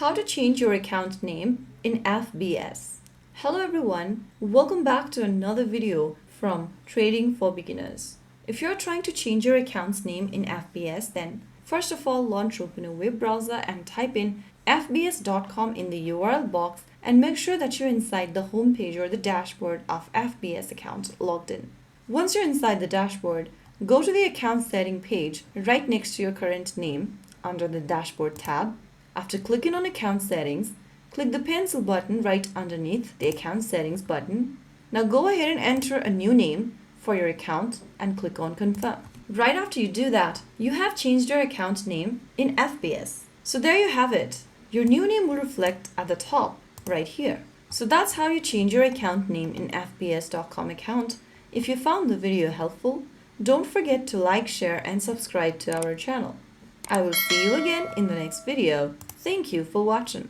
How to change your account name in FBS. Hello everyone, welcome back to another video from Trading for Beginners. If you're trying to change your account's name in FBS, then first of all launch open a web browser and type in fbs.com in the URL box and make sure that you're inside the home page or the dashboard of FBS account logged in. Once you're inside the dashboard, go to the account setting page right next to your current name under the dashboard tab. After clicking on account settings, click the pencil button right underneath the account settings button. Now go ahead and enter a new name for your account and click on confirm. Right after you do that, you have changed your account name in FBS. So there you have it. Your new name will reflect at the top right here. So that's how you change your account name in FBS.com account. If you found the video helpful, don't forget to like, share and subscribe to our channel. I will see you again in the next video. Thank you for watching.